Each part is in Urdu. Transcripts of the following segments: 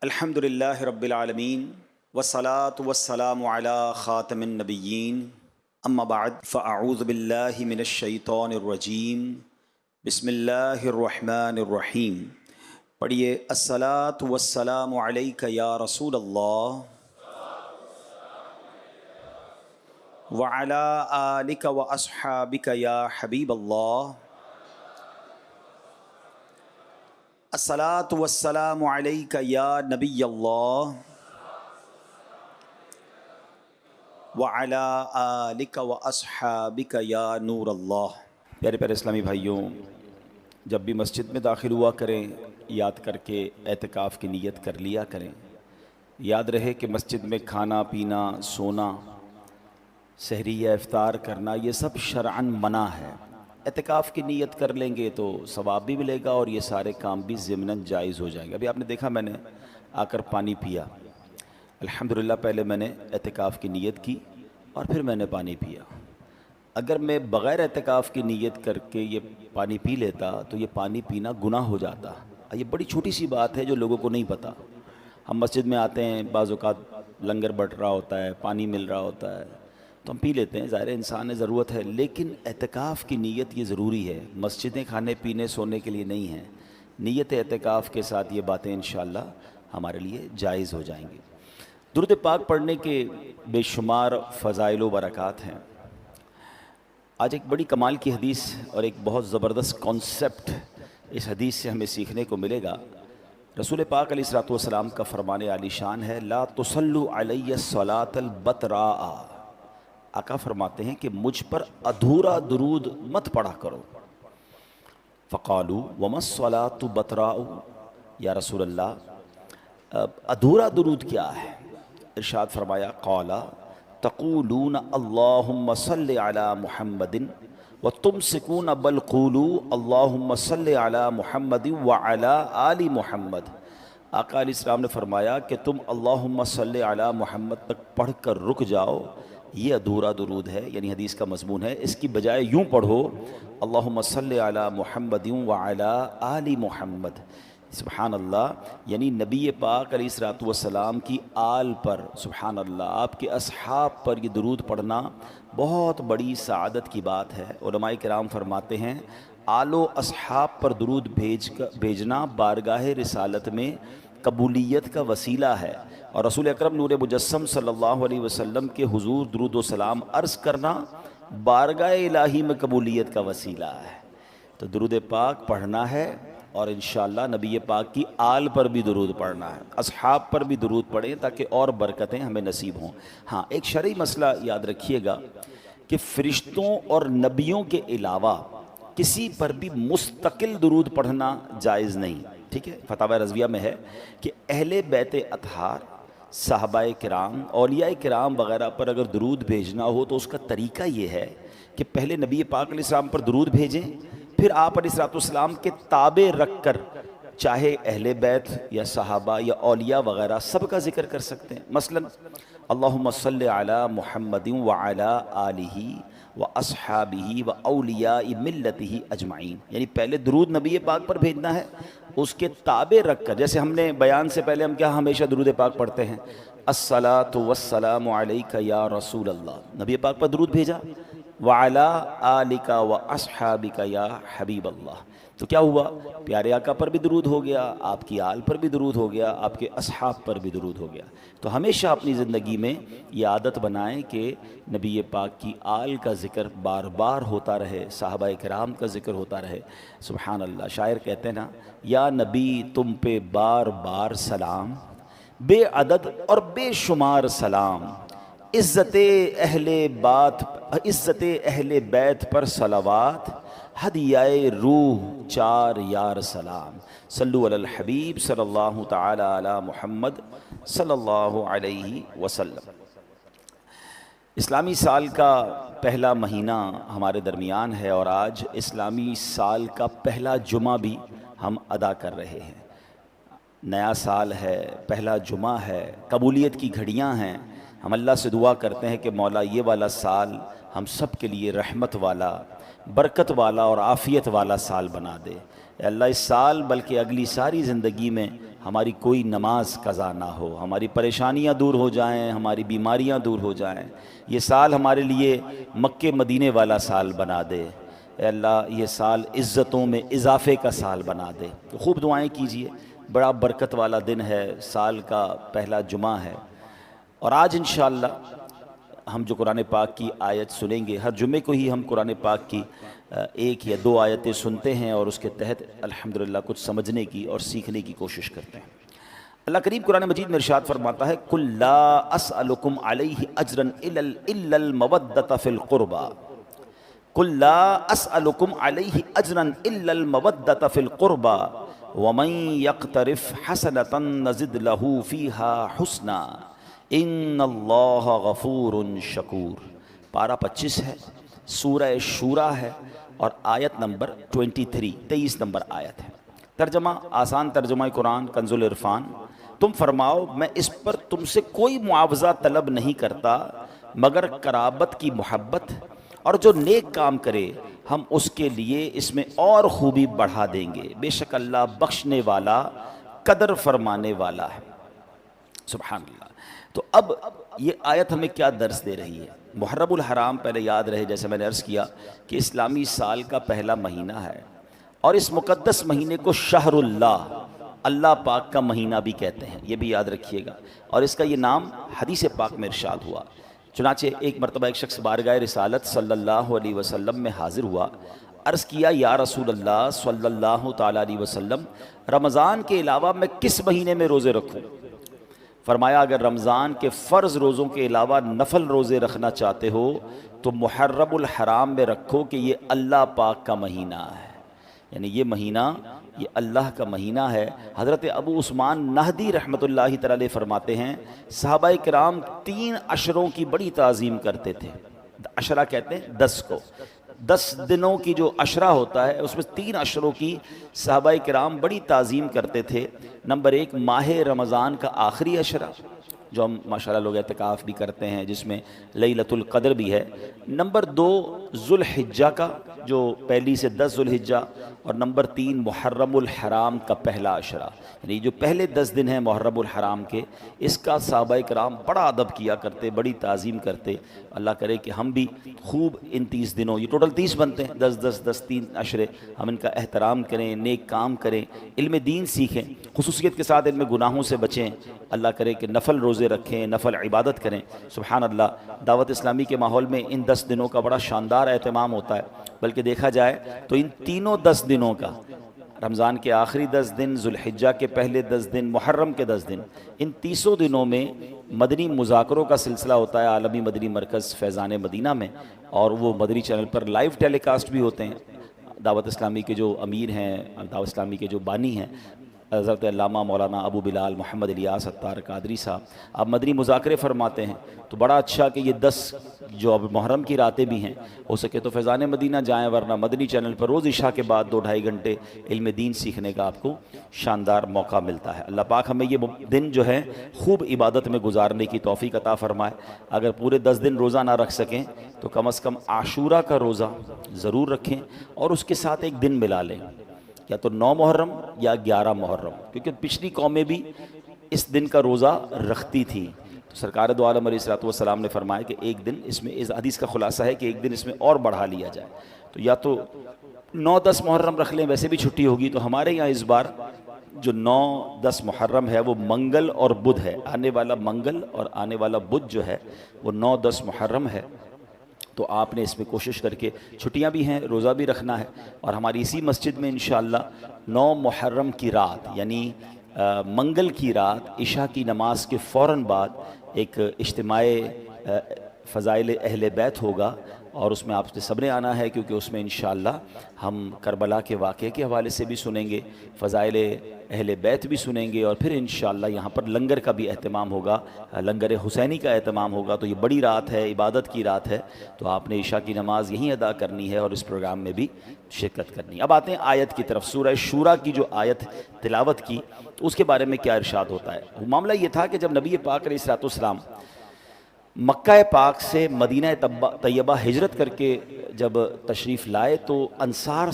الحمد للہ رب العالمین والصلاة والسلام علی خاتم النبیین اما بعد فاعوذ باللہ من الشیطان الرجیم بسم اللہ الرحمن الرحیم۔ پڑھیے الصلاة والسلام علیک یا رسول اللہ وعلی آلک واصحابک یا حبیب اللہ۔ الصلاة والسلام علیک یا نبی اللہ وعلی آلک واصحابک یا نور اللہ۔ پیارے پیارے اسلامی بھائیوں، جب بھی مسجد میں داخل ہوا کریں یاد کر کے اعتکاف کی نیت کر لیا کریں۔ یاد رہے کہ مسجد میں کھانا پینا، سونا، سحری یا افطار کرنا یہ سب شرعاً منع ہے۔ اعتکاف کی نیت کر لیں گے تو ثواب بھی ملے گا اور یہ سارے کام بھی ضمناً جائز ہو جائیں گے۔ ابھی آپ نے دیکھا میں نے آ کر پانی پیا، الحمدللہ پہلے میں نے اعتکاف کی نیت کی اور پھر میں نے پانی پیا۔ اگر میں بغیر اعتکاف کی نیت کر کے یہ پانی پی لیتا تو یہ پانی پینا گناہ ہو جاتا۔ یہ بڑی چھوٹی سی بات ہے جو لوگوں کو نہیں پتہ۔ ہم مسجد میں آتے ہیں، بعض اوقات لنگر بٹ رہا ہوتا ہے، پانی مل رہا ہوتا ہے تو ہم پی لیتے ہیں، ظاہر انسان ضرورت ہے، لیکن اعتکاف کی نیت یہ ضروری ہے۔ مسجدیں کھانے پینے سونے کے لیے نہیں ہیں، نیت اعتکاف کے ساتھ یہ باتیں انشاءاللہ ہمارے لیے جائز ہو جائیں گی۔ درود پاک پڑھنے کے بے شمار فضائل و برکات ہیں۔ آج ایک بڑی کمال کی حدیث اور ایک بہت زبردست کانسیپٹ اس حدیث سے ہمیں سیکھنے کو ملے گا۔ رسول پاک علیہ الصلوۃ والسلام کا فرمان عالی شان ہے، لا تصلوا علی الصلاۃ البتراء۔ آقا فرماتے ہیں کہ مجھ پر ادھورا درود مت پڑھا کرو۔ فقالوا وما الصلاۃ بتراء، یا رسول اللہ ادھورا درود کیا ہے؟ ارشاد فرمایا، قال تقولون اللہم صل علی محمد وتمسکون بل قولوا اللہم صل علی محمد وعلی آل محمد۔ آقا علیہ السلام نے فرمایا کہ تم اللہم صل علی محمد تک پڑھ کر رک جاؤ، یہ ادھورا درود ہے، یعنی حدیث کا مضمون ہے۔ اس کی بجائے یوں پڑھو، اللہم صل علی محمد وعلی آل محمد۔ سبحان اللہ، یعنی نبی پاک علیہ الصلوۃ والسلام کی آل پر، سبحان اللہ، آپ کے اصحاب پر یہ درود پڑھنا بہت بڑی سعادت کی بات ہے۔ علماء کرام فرماتے ہیں آل و اصحاب پر درود بھیجنا بارگاہ رسالت میں قبولیت کا وسیلہ ہے، اور رسول اکرم نور مجسم صلی اللہ علیہ وسلم کے حضور درود و سلام عرض کرنا بارگاہ الہی میں قبولیت کا وسیلہ ہے۔ تو درود پاک پڑھنا ہے اور انشاءاللہ نبی پاک کی آل پر بھی درود پڑھنا ہے، اصحاب پر بھی درود پڑھیں تاکہ اور برکتیں ہمیں نصیب ہوں۔ ہاں، ایک شرعی مسئلہ یاد رکھیے گا کہ فرشتوں اور نبیوں کے علاوہ کسی پر بھی مستقل درود پڑھنا جائز نہیں، ٹھیک ہے؟ فتاوی رضویہ میں ہے کہ اہل بیت اطہار، صحابہ کرام، اولیاء کرام وغیرہ پر اگر درود بھیجنا ہو تو اس کا طریقہ یہ ہے کہ پہلے نبی پاک علیہ السلام پر درود بھیجیں، پھر آپ علیہ الصلوۃ والسلام کے تابع رکھ کر چاہے اہل بیت یا صحابہ یا اولیاء وغیرہ سب کا ذکر کر سکتے ہیں۔ مثلا اللہم صل علی محمد وعلی آلہ واصحابہ واولیاء ملتہ اجمعین، یعنی پہلے درود نبی پاک پر بھیجنا ہے، اس کے تابع رکھ کر، جیسے ہم نے بیان سے پہلے ہم کیا ہمیشہ درود پاک پڑھتے ہیں، الصلاۃ والسلام علیک یا رسول اللہ، نبی پاک پر درود بھیجا، وعلی آلک واصحابک یا حبیب اللہ۔ تو کیا ہوا؟ پیارے آقا پر بھی درود ہو گیا، آپ کی آل پر بھی درود ہو گیا، آپ کے اصحاب پر بھی درود ہو گیا۔ تو ہمیشہ اپنی زندگی میں یہ عادت بنائیں کہ نبی پاک کی آل کا ذکر بار بار ہوتا رہے، صحابہ کرام کا ذکر ہوتا رہے۔ سبحان اللہ، شاعر کہتے ہیں نا، یا نبی تم پہ بار بار سلام، بے عدد اور بے شمار سلام، عزت اہل بیت پر صلوات، ہدیہ روح چار یار سلام، صلو علی الحبیب صلی اللہ تعالی علی محمد صلی اللہ علیہ وسلم۔ اسلامی سال کا پہلا مہینہ ہمارے درمیان ہے اور آج اسلامی سال کا پہلا جمعہ بھی ہم ادا کر رہے ہیں۔ نیا سال ہے، پہلا جمعہ ہے، قبولیت کی گھڑیاں ہیں۔ ہم اللہ سے دعا کرتے ہیں کہ مولا یہ والا سال ہم سب کے لیے رحمت والا، برکت والا اور عافیت والا سال بنا دے۔ اے اللہ اس سال بلکہ اگلی ساری زندگی میں ہماری کوئی نماز قضا نہ ہو، ہماری پریشانیاں دور ہو جائیں، ہماری بیماریاں دور ہو جائیں، یہ سال ہمارے لیے مکے مدینے والا سال بنا دے، اے اللہ یہ سال عزتوں میں اضافے کا سال بنا دے۔ تو خوب دعائیں کیجئے، بڑا برکت والا دن ہے، سال کا پہلا جمعہ ہے، اور آج انشاءاللہ ہم جو قرآن پاک کی آیت سنیں گے، ہر جمعے کو ہی ہم قرآن پاک کی ایک یا دو آیتیں سنتے ہیں اور اس کے تحت الحمدللہ کچھ سمجھنے کی اور سیکھنے کی کوشش کرتے ہیں۔ اللہ کریم قرآن مجید میں ارشاد فرماتا ہے قُلْ لَا أَسْأَلُكُمْ عَلَيْهِ أَجْرًا إِلَّا الْمَوَدَّةَ فِي الْقُرْبَى قُلْ لَا أَسْأَلُكُمْ عَلَيْهِ أَجْرًا إِلَّا الْمَوَدَّةَ فِي الْقُرْبَى وَمَنْ يَقْتَرِفْ حَسَنَةً نَزِدْ لَهُ فِيهَا حُسْنًا ان اللہ غفور شکور۔ پارہ 25 ہے، سورہ شورا ہے، اور آیت نمبر 23 نمبر آیت ہے۔ ترجمہ آسان ترجمہ قرآن کنز العرفان، تم فرماؤ میں اس پر تم سے کوئی معاوضہ طلب نہیں کرتا مگر قرابت کی محبت، اور جو نیک کام کرے ہم اس کے لیے اس میں اور خوبی بڑھا دیں گے، بے شک اللہ بخشنے والا قدر فرمانے والا ہے۔ سبحان اللہ۔ تو اب یہ آیت ہمیں کیا درس دے رہی ہے؟ محرم الحرام پہلے یاد رہے، جیسے میں نے عرض کیا کہ اسلامی سال کا پہلا مہینہ ہے، اور اس مقدس مہینے کو شہر اللہ، اللہ پاک کا مہینہ بھی کہتے ہیں، یہ بھی یاد رکھیے گا، اور اس کا یہ نام حدیث پاک میں ارشاد ہوا۔ چنانچہ ایک مرتبہ ایک شخص بارگاہ رسالت صلی اللہ علیہ وسلم میں حاضر ہوا، عرض کیا یا رسول اللہ صلی اللہ تعالیٰ علیہ وسلم، رمضان کے علاوہ میں کس مہینے میں روزے رکھوں؟ فرمایا اگر رمضان کے فرض روزوں کے علاوہ نفل روزے رکھنا چاہتے ہو تو محرم الحرام میں رکھو کہ یہ اللہ پاک کا مہینہ ہے، یعنی یہ مہینہ یہ اللہ کا مہینہ ہے۔ حضرت ابو عثمان نہدی رحمۃ اللہ تعالی فرماتے ہیں صحابہ کرام 3 عشروں کی بڑی تعظیم کرتے تھے۔ عشرہ کہتے ہیں 10 کو، 10 دنوں کی جو عشرہ ہوتا ہے اس میں 3 عشروں کی صحابہ کرام بڑی تعظیم کرتے تھے۔ نمبر 1 ماہ رمضان کا آخری عشرہ، جو ہم ماشاءاللہ لوگ اعتکاف بھی کرتے ہیں، جس میں لیلۃ القدر بھی ہے۔ نمبر 2 ذوالحجہ کا، جو پہلی سے 10 ذوالحجہ، اور نمبر 3 محرم الحرام کا پہلا عشرہ، یعنی جو پہلے 10 دن ہیں محرم الحرام کے، اس کا صحابہ کرام بڑا ادب کیا کرتے، بڑی تعظیم کرتے۔ اللہ کرے کہ ہم بھی خوب ان 30 دنوں، یہ ٹوٹل 30 بنتے ہیں، 10 3 عشرے، ہم ان کا احترام کریں، نیک کام کریں، علم دین سیکھیں، خصوصیت کے ساتھ ان میں گناہوں سے بچیں۔ اللہ کرے کہ نفل روزے رکھیں، نفل عبادت کریں۔ سبحان اللہ، دعوت اسلامی کے ماحول میں ان 10 دنوں کا بڑا شاندار اہتمام ہوتا ہے، بلکہ دیکھا جائے تو ان تینوں 10 دنوں کا، رمضان کے آخری 10 دن، ذوالحجہ کے پہلے 10 دن، محرم کے 10 دن، ان 30 دنوں میں مدنی مذاکروں کا سلسلہ ہوتا ہے عالمی مدنی مرکز فیضان مدینہ میں، اور وہ مدنی چینل پر لائیو ٹیلی کاسٹ بھی ہوتے ہیں۔ دعوت اسلامی کے جو امیر ہیں، دعوت اسلامی کے جو بانی ہیں، حضرت علامہ مولانا ابو بلال محمد الیاس اتار قادری صاحب، آپ مدنی مذاکرے فرماتے ہیں، تو بڑا اچھا کہ یہ 10 جو اب محرم کی راتیں بھی ہیں، ہو سکے تو فیضان مدینہ جائیں، ورنہ مدنی چینل پر روز عشاء کے بعد 2-2.5 گھنٹے علم دین سیکھنے کا آپ کو شاندار موقع ملتا ہے۔ اللہ پاک ہمیں یہ دن جو ہے خوب عبادت میں گزارنے کی توفیق عطا فرمائے۔ اگر پورے 10 دن روزہ نہ رکھ سکیں تو کم از کم عاشورہ کا روزہ ضرور رکھیں، اور اس کے ساتھ ایک دن ملا لیں، یا تو 9 محرم یا 11 محرم، کیونکہ پچھلی قومیں بھی اس دن کا روزہ رکھتی تھی۔ تو سرکار دو عالم علیہ السلام نے فرمایا کہ ایک دن اس میں، اس حدیث کا خلاصہ ہے کہ ایک دن اس میں اور بڑھا لیا جائے، تو یا تو 9-10 محرم رکھ لیں، ویسے بھی چھٹی ہوگی۔ تو ہمارے یہاں اس بار جو 9-10 محرم ہے وہ منگل اور بدھ ہے، آنے والا منگل اور آنے والا بدھ جو ہے وہ 9-10 محرم ہے۔ تو آپ نے اس میں کوشش کر کے، چھٹیاں بھی ہیں، روزہ بھی رکھنا ہے، اور ہماری اسی مسجد میں انشاءاللہ 9 محرم کی رات، یعنی منگل کی رات عشاء کی نماز کے فوراً بعد ایک اجتماع فضائل اہل بیت ہوگا، اور اس میں آپ سے سب نے آنا ہے، کیونکہ اس میں انشاءاللہ ہم کربلا کے واقعے کے حوالے سے بھی سنیں گے، فضائل اہل بیت بھی سنیں گے، اور پھر انشاءاللہ یہاں پر لنگر کا بھی اہتمام ہوگا، لنگر حسینی کا اہتمام ہوگا۔ تو یہ بڑی رات ہے، عبادت کی رات ہے، تو آپ نے عشاء کی نماز یہیں ادا کرنی ہے اور اس پروگرام میں بھی شرکت کرنی ہے۔ اب آتے ہیں آیت کی طرف۔ سورہ شورا کی جو آیت تلاوت کی تو اس کے بارے میں کیا ارشاد ہوتا ہے؟ معاملہ یہ تھا کہ جب نبی پاک علیہ السلام مکہ پاک سے مدینہ طیبہ ہجرت کر کے جب تشریف لائے تو انصار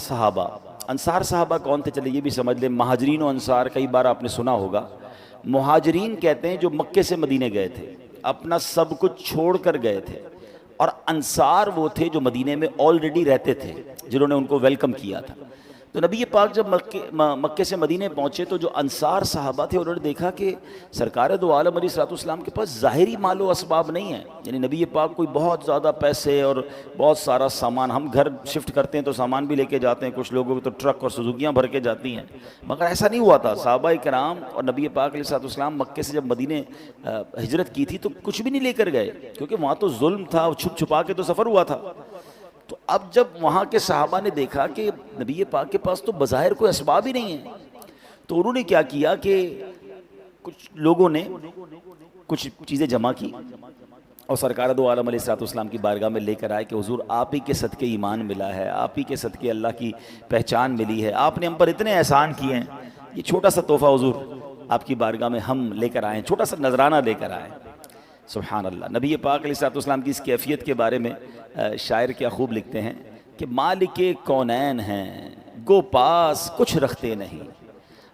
انصار صحابہ کون تھے؟ چلے یہ بھی سمجھ لیں. مہاجرین و انصار کئی بار آپ نے سنا ہوگا. مہاجرین کہتے ہیں جو مکے سے مدینے گئے تھے, اپنا سب کچھ چھوڑ کر گئے تھے, اور انصار وہ تھے جو مدینے میں آلریڈی رہتے تھے, جنہوں نے ان کو ویلکم کیا تھا. تو نبی پاک جب مکے سے مدینے پہنچے تو جو انصار صحابہ تھے انہوں نے دیکھا کہ سرکار دو عالم علیہ الصلوۃ والسلام کے پاس ظاہری مال و اسباب نہیں ہیں. یعنی نبی پاک کوئی بہت زیادہ پیسے اور بہت سارا سامان, ہم گھر شفٹ کرتے ہیں تو سامان بھی لے کے جاتے ہیں, کچھ لوگوں کو تو ٹرک اور سزوکیاں بھر کے جاتی ہیں, مگر ایسا نہیں ہوا تھا. صحابہ کرام اور نبی پاک علیہ الصلوۃ والسلام مکے سے جب مدینے ہجرت کی تھی تو کچھ بھی نہیں لے کر گئے, کیونکہ وہاں تو ظلم تھا, چھپ چھپا کے تو سفر ہوا تھا. تو اب جب وہاں کے صحابہ نے دیکھا کہ نبی پاک کے پاس تو بظاہر کوئی اسباب ہی نہیں ہیں, تو انہوں نے کیا کیا کہ کچھ لوگوں نے کچھ چیزیں جمع کی اور سرکار دو عالم علیہ الصلوۃ والسلام کی بارگاہ میں لے کر آئے کہ حضور آپ ہی کے صدقے ایمان ملا ہے, آپ ہی کے صدقے اللہ کی پہچان ملی ہے, آپ نے ہم پر اتنے احسان کیے ہیں, یہ چھوٹا سا تحفہ حضور آپ کی بارگاہ میں ہم لے کر آئے ہیں, چھوٹا سا نذرانہ لے کر آئے. سبحان اللہ. نبی پاک علیہ الصلوۃ والسلام کی اس کیفیت کے بارے میں شاعر کیا خوب لکھتے ہیں کہ مالک کونین ہیں گو پاس کچھ رکھتے نہیں,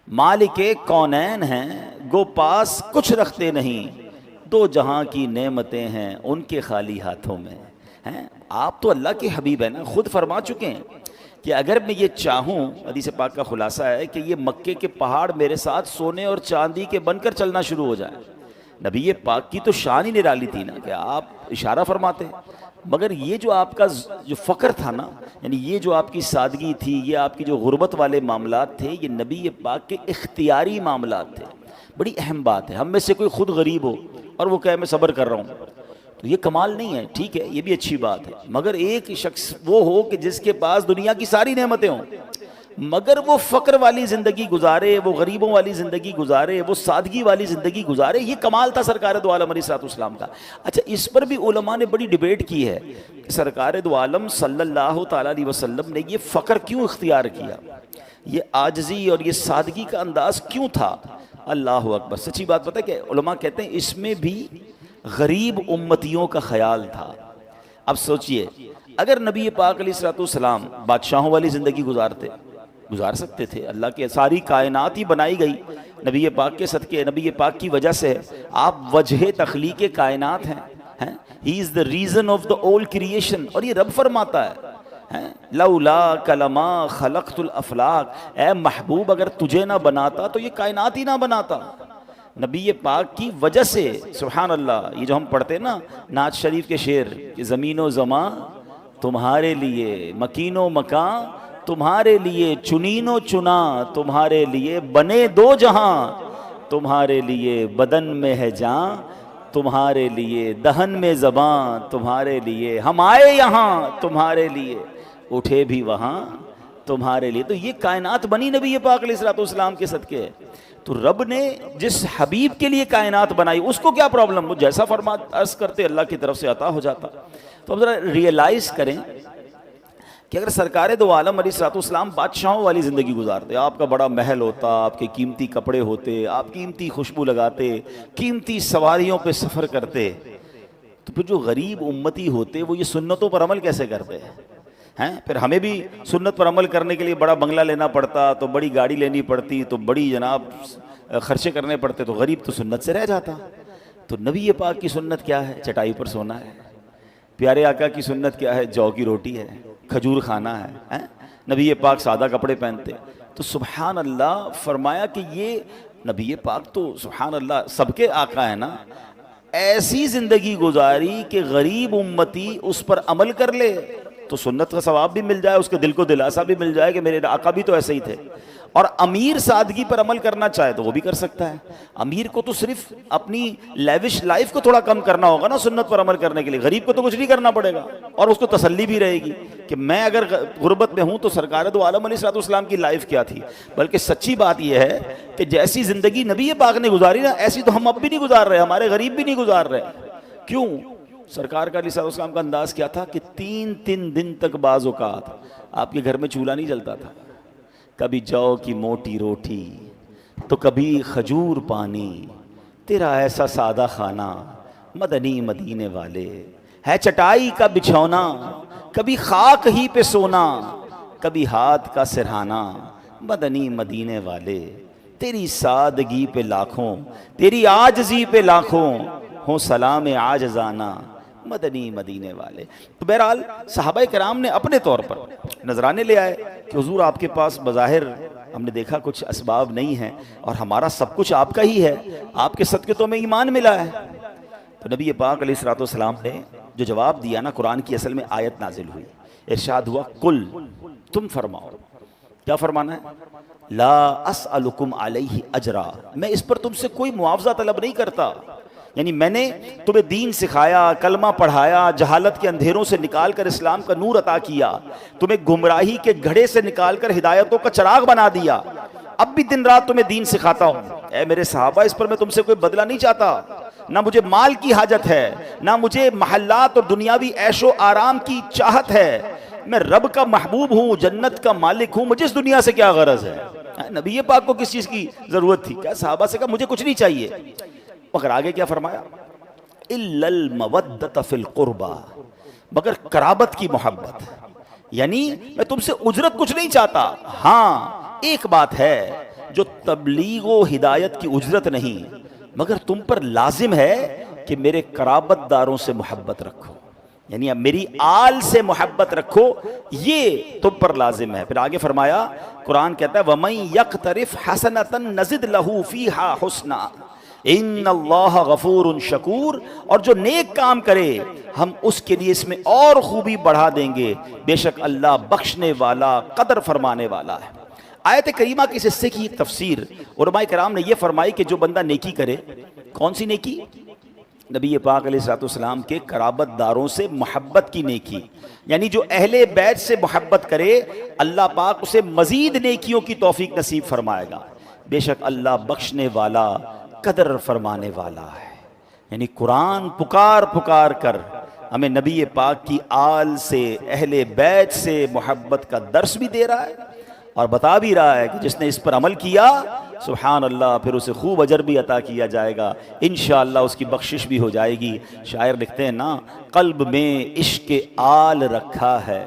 مالک کونین ہیں گو پاس کچھ رکھتے نہیں, دو جہاں کی نعمتیں ہیں ان کے خالی ہاتھوں میں ہیں. آپ تو اللہ کے حبیب ہیں نا, خود فرما چکے ہیں کہ اگر میں یہ چاہوں, حدیث پاک کا خلاصہ ہے کہ یہ مکے کے پہاڑ میرے ساتھ سونے اور چاندی کے بن کر چلنا شروع ہو جائیں. نبی پاک کی تو شان ہی نرالی تھی نا کہ آپ اشارہ فرماتے, مگر یہ جو آپ کا جو فقر تھا نا, یعنی یہ جو آپ کی سادگی تھی, یہ آپ کی جو غربت والے معاملات تھے, یہ نبی پاک کے اختیاری معاملات تھے. بڑی اہم بات ہے. ہم میں سے کوئی خود غریب ہو اور وہ کہے میں صبر کر رہا ہوں, تو یہ کمال نہیں ہے. ٹھیک ہے, یہ بھی اچھی بات ہے, مگر ایک شخص وہ ہو کہ جس کے پاس دنیا کی ساری نعمتیں ہوں مگر وہ فقر والی زندگی گزارے, وہ غریبوں والی زندگی گزارے, وہ سادگی والی زندگی گزارے. یہ کمال تھا سرکار دو عالم علیہ الصلوۃ والسلام کا. اچھا, اس پر بھی علماء نے بڑی ڈیبیٹ کی ہے کہ سرکار دو عالم صلی اللہ تعالیٰ علیہ وسلم نے یہ فقر کیوں اختیار کیا, یہ عاجزی اور یہ سادگی کا انداز کیوں تھا. اللہ اکبر. سچی بات پتہ ہے کہ علماء کہتے ہیں اس میں بھی غریب امتیوں کا خیال تھا. اب سوچئے, اگر نبی پاک علیہ الصلوۃ والسلام بادشاہوں والی زندگی گزار سکتے تھے, اللہ کے ساری کائنات ہی بنائی گئی نبی پاک کے صدقے, نبی پاک کی وجہ سے. آپ وجہ تخلیق کائنات ہیں, ہی از دا ریزن آف دا اول کریشن, اور یہ رب فرماتا ہے لولا کلما خلقت الافلاق, اے محبوب اگر تجھے نہ بناتا تو یہ کائنات ہی نہ بناتا. نبی پاک کی وجہ سے. سبحان اللہ. یہ جو ہم پڑھتے ہیں نا نعت شریف کے شعر کہ زمین و زمان تمہارے لیے, مکین و مکان تمہارے لیے, چنین و چنا تمہارے لیے, بنے دو جہاں تمہارے لیے, بدن میں ہے جان تمہارے لیے, دہن میں زبان تمہارے لیے, ہم آئے یہاں تمہارے لیے, اٹھے بھی وہاں تمہارے لیے. تو یہ کائنات بنی نبی پاک علیہ الصلوۃ والسلام کے صدقے. تو رب نے جس حبیب کے لیے کائنات بنائی اس کو کیا پرابلم, وہ جیسا عرض کرتے اللہ کی طرف سے عطا ہو جاتا. تو اب ذرا ریئلائز کریں کہ اگر سرکار دو عالم علیہ الصلوۃ والسلام بادشاہوں والی زندگی گزارتے, آپ کا بڑا محل ہوتا, آپ کے قیمتی کپڑے ہوتے, آپ قیمتی خوشبو لگاتے, قیمتی سواریوں پہ سفر کرتے, تو پھر جو غریب امتی ہوتے وہ یہ سنتوں پر عمل کیسے کرتے ہیں؟ پھر ہمیں بھی سنت پر عمل کرنے کے لیے بڑا بنگلہ لینا پڑتا, تو بڑی گاڑی لینی پڑتی, تو بڑی جناب خرچے کرنے پڑتے, تو غریب تو سنت سے رہ جاتا. تو نبی پاک کی سنت کیا ہے؟ چٹائی پر سونا ہے. پیارے آقا کی سنت کیا ہے؟ جو کی روٹی ہے, کھجور کھانا ہے. نبی پاک سادہ کپڑے پہنتے. تو سبحان اللہ فرمایا کہ یہ نبی پاک تو سبحان اللہ سب کے آقا ہے نا, ایسی زندگی گزاری کہ غریب امتی اس پر عمل کر لے تو سنت کا ثواب بھی مل جائے, اس کے دل کو دلاسا بھی مل جائے کہ میرے آقا بھی تو ایسے ہی تھے. اور امیر سادگی پر عمل کرنا چاہے تو وہ بھی کر سکتا ہے. امیر کو تو صرف اپنی لیوش لائف کو تھوڑا کم کرنا ہوگا نا سنت پر عمل کرنے کے لیے, غریب کو تو کچھ نہیں کرنا پڑے گا, اور اس کو تسلی بھی رہے گی کہ میں اگر غربت میں ہوں تو سرکار دو عالم علیہ الصلوۃ والسلام کی لائف کیا تھی. بلکہ سچی بات یہ ہے کہ جیسی زندگی نبی پاک نے گزاری نا, ایسی تو ہم اب بھی نہیں گزار رہے, ہمارے غریب بھی نہیں گزار رہے. کیوں؟ سرکار کا علیہ الصلوۃ والسلام کا انداز کیا تھا کہ 3 دن تک بعض اوقات آپ کے گھر میں چولہا نہیں جلتا تھا. کبھی جو کی موٹی روٹی تو کبھی کھجور پانی, تیرا ایسا سادہ کھانا مدنی مدینے والے, ہے چٹائی کا بچھونا کبھی خاک ہی پہ سونا, کبھی ہاتھ کا سرہانا مدنی مدینے والے، تیری سادگی پہ لاکھوں، تیری عاجزی پہ لاکھوں، ہوں سلام عاجزانہ مدنی مدینے والے۔ تو بہرحال صحابہ کرام نے اپنے طور پر نذرانے لے آئے کہ حضور آپ کے پاس بظاہر ہم نے دیکھا کچھ اسباب نہیں ہیں اور ہمارا سب کچھ آپ کا ہی ہے، آپ کے صدقے تو ہمیں ایمان ملا ہے۔ تو نبی پاک علیہ الصلوۃ والسلام نے جو جواب دیا نا، قرآن کی اصل میں آیت نازل ہوئی، ارشاد ہوا کل، تم فرماؤ، کیا فرمانا ہے؟ لا اسألکم علیہ اجرا، میں اس پر تم سے کوئی معاوضہ طلب نہیں کرتا، یعنی میں نے تمہیں دین سکھایا، کلمہ پڑھایا، جہالت کے اندھیروں سے نکال کر اسلام کا نور عطا کیا، تمہیں گمراہی کے گھڑے سے نکال کر ہدایتوں کا چراغ بنا دیا، اب بھی دن رات تمہیں دین سکھاتا ہوں۔ اے میرے صحابہ، اس پر میں تم سے کوئی بدلہ نہیں چاہتا، نہ مجھے مال کی حاجت ہے، نہ مجھے محلات اور دنیاوی عیش و آرام کی چاہت ہے، میں رب کا محبوب ہوں، جنت کا مالک ہوں، مجھے اس دنیا سے کیا غرض ہے؟ نبی پاک کو کس چیز کی ضرورت تھی؟ کیا صحابہ سے کہا مجھے کچھ نہیں چاہیے، مگر آگے کیا فرمایا؟ الا المودۃ فی القربى، مگر قرابت کی محبت، یعنی میں تم سے اجرت کچھ نہیں چاہتا، ہاں ایک بات ہے جو تبلیغ و ہدایت کی اجرت نہیں، مگر تم پر لازم ہے کہ میرے قرابت داروں سے محبت رکھو، یعنی اب میری آل سے محبت رکھو، یہ تم پر لازم ہے۔ پھر آگے فرمایا، قرآن کہتا ہے وَمَن يَقْتَرِفْ حَسَنَةً نَزِدْ لَهُ فِيهَا حُسْنًا ان اللہ غفور شکور، اور جو نیک کام کرے ہم اس کے لیے اس میں اور خوبی بڑھا دیں گے، بے شک اللہ بخشنے والا قدر فرمانے والا ہے۔ آیت کریمہ کے اس حصے کی ایک تفسیر علماء کرام نے یہ فرمائی کہ جو بندہ نیکی کرے، کون سی نیکی؟ نبی پاک علیہ الصلوۃ والسلام کے قرابت داروں سے محبت کی نیکی، یعنی جو اہل بیت سے محبت کرے اللہ پاک اسے مزید نیکیوں کی توفیق نصیب فرمائے گا، بے شک اللہ بخشنے والا قدر فرمانے والا ہے۔ یعنی قرآن پکار پکار کر ہمیں نبی پاک کی آل سے، اہل بیت سے محبت کا درس بھی دے رہا ہے اور بتا بھی رہا ہے کہ جس نے اس پر عمل کیا سبحان اللہ پھر اسے خوب اجر بھی عطا کیا جائے گا، انشاءاللہ اس کی بخشش بھی ہو جائے گی۔ شاعر لکھتے ہیں نا، قلب میں عشق آل رکھا ہے،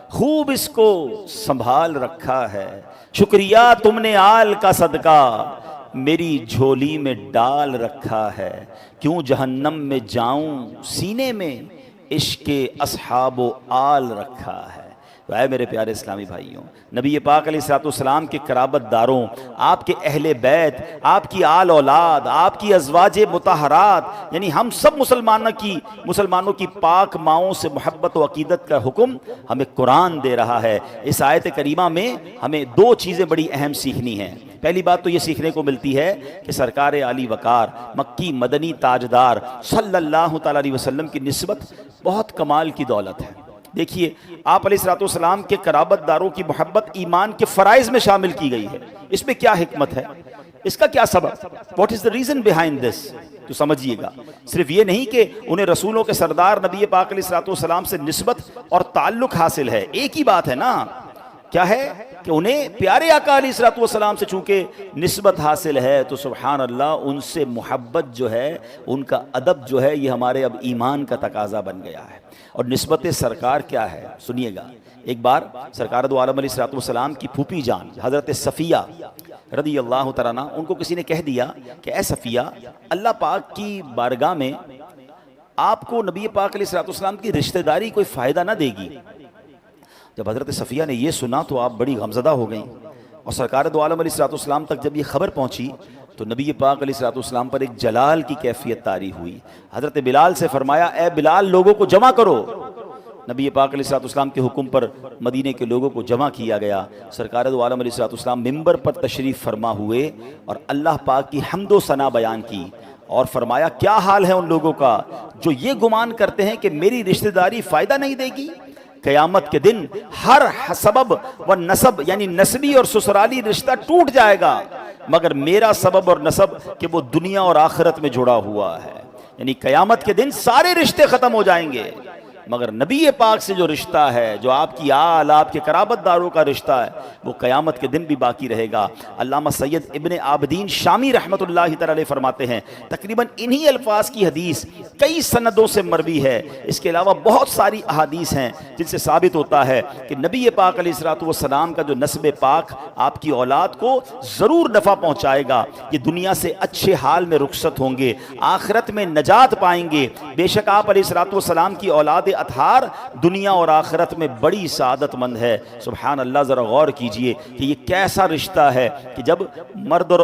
خوب اس کو سنبھال رکھا ہے، شکریہ تم نے آل کا صدقہ میری جھولی میں ڈال رکھا ہے، کیوں جہنم میں جاؤں سینے میں عشق اصحاب و آل رکھا ہے۔ تو اے میرے پیارے اسلامی بھائیوں، نبی پاک علیہ الصلوۃ والسلام کے قرابت داروں، آپ کے اہل بیت، آپ کی آل اولاد، آپ کی ازواج مطہرات، یعنی ہم سب مسلمانوں کی پاک ماؤں سے محبت و عقیدت کا حکم ہمیں قرآن دے رہا ہے۔ اس آیت کریمہ میں ہمیں دو چیزیں بڑی اہم سیکھنی ہیں۔ پہلی بات تو یہ سیکھنے کو ملتی ہے کہ سرکار عالی وقار مکی مدنی تاجدار صلی اللہ تعالی علیہ وسلم کی نسبت بہت کمال کی دولت ہے۔ دیکھیے، آپ علیہ الصلوۃ والسلام کے قرابت داروں کی محبت ایمان کے فرائض میں شامل کی گئی ہے۔ اس میں کیا حکمت ہے؟ اس کا کیا سبب؟ What is the reason behind this? تو سمجھیے گا، صرف یہ نہیں کہ انہیں رسولوں کے سردار نبی پاک علیہ الصلوۃ والسلام سے نسبت اور تعلق حاصل ہے، ایک ہی بات ہے نا، کیا ہے کہ انہیں پیارے آقا علیہ الصلوۃ والسلام سے چونکہ نسبت حاصل ہے تو سبحان اللہ ان سے محبت جو ہے، ان کا ادب جو ہے، یہ ہمارے اب ایمان کا تقاضا بن گیا ہے۔ اور نسبت سرکار کیا ہے؟ سنیے گا، ایک بار سرکار دو عالم علیہ الصلوۃ والسلام کی پھوپھی جان حضرت صفیہ رضی اللہ تعالیٰ عنہ، ان کو کسی نے کہہ دیا کہ اے صفیہ، اللہ پاک کی بارگاہ میں آپ کو نبی پاک علیہ الصلوۃ والسلام کی رشتہ داری کوئی فائدہ نہ دے گی۔ جب حضرت صفیہ نے یہ سنا تو آپ بڑی غمزدہ ہو گئیں، اور سرکار دو عالم علیہ الصلوۃ والسلام تک جب یہ خبر پہنچی تو نبی پاک علیہ الصلوۃ والسلام پر ایک جلال کی کیفیت طاری ہوئی۔ حضرت بلال سے فرمایا، اے بلال لوگوں کو جمع کرو۔ نبی پاک علیہ الصلوۃ والسلام کے حکم پر مدینے کے لوگوں کو جمع کیا گیا۔ سرکار دو عالم علیہ الصلوۃ والسلام ممبر پر تشریف فرما ہوئے اور اللہ پاک کی حمد و ثنا بیان کی اور فرمایا، کیا حال ہے ان لوگوں کا جو یہ گمان کرتے ہیں کہ میری رشتہ داری فائدہ نہیں دے گی؟ قیامت کے دن ہر سبب و نسب یعنی نسبی اور سسرالی رشتہ ٹوٹ جائے گا، مگر میرا سبب اور نسب کہ وہ دنیا اور آخرت میں جڑا ہوا ہے، یعنی قیامت کے دن سارے رشتے ختم ہو جائیں گے مگر نبی پاک سے جو رشتہ ہے، جو آپ کی آل، آپ کے قرابت داروں کا رشتہ ہے، وہ قیامت کے دن بھی باقی رہے گا۔ علامہ سید ابن عابدین شامی رحمۃ اللہ تعالی علیہ فرماتے ہیں، تقریباً انہی الفاظ کی حدیث کئی سندوں سے مروی ہے، اس کے علاوہ بہت ساری احادیث ہیں جن سے ثابت ہوتا ہے کہ نبی پاک علیہ الصلوۃ والسلام کا جو نسب پاک آپ کی اولاد کو ضرور نفع پہنچائے گا۔ یہ دنیا سے اچھے حال میں رخصت ہوں گے، آخرت میں نجات پائیں گے۔ بے شک آپ علیہ الصلوۃ والسلام کی اولاد اطہار دنیا اور آخرت میں بڑی سعادت مند ہے۔ سبحان اللہ، ذرا غور کیجئے کہ یہ کیسا رشتہ ہے کہ جب مرد اور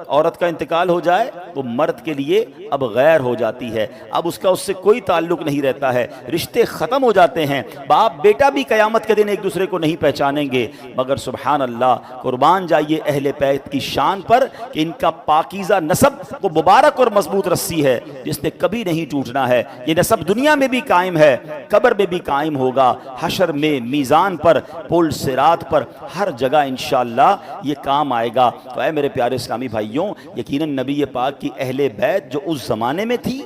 عورت کا انتقال ہو جائے وہ مرد کے لیے اب غیر ہو جاتی ہے، اب اس کا اس سے کوئی تعلق نہیں رہتا ہے، رشتے ختم ہو جاتے ہیں۔ باپ بیٹا بھی قیامت کے دن ایک دوسرے کو نہیں پہچانیں گے، مگر سبحان اللہ، قربان جائیے اہل بیت کی شان پر کہ ان کا پاکیزہ نسب وہ مبارک اور مضبوط رسی ہے جس نے کبھی نہیں ٹوٹنا ہے۔ یہ نسب دنیا میں بھی قائم ہے، قبر میں بھی قائم ہوگا، حشر میں، میزان پر، پل صراط پر، ہر جگہ انشاءاللہ یہ کام آئے گا۔ تو اے میرے پیارے اسلامی بھائیوں، یقیناً نبی پاک کی اہل بیت جو اس زمانے میں تھی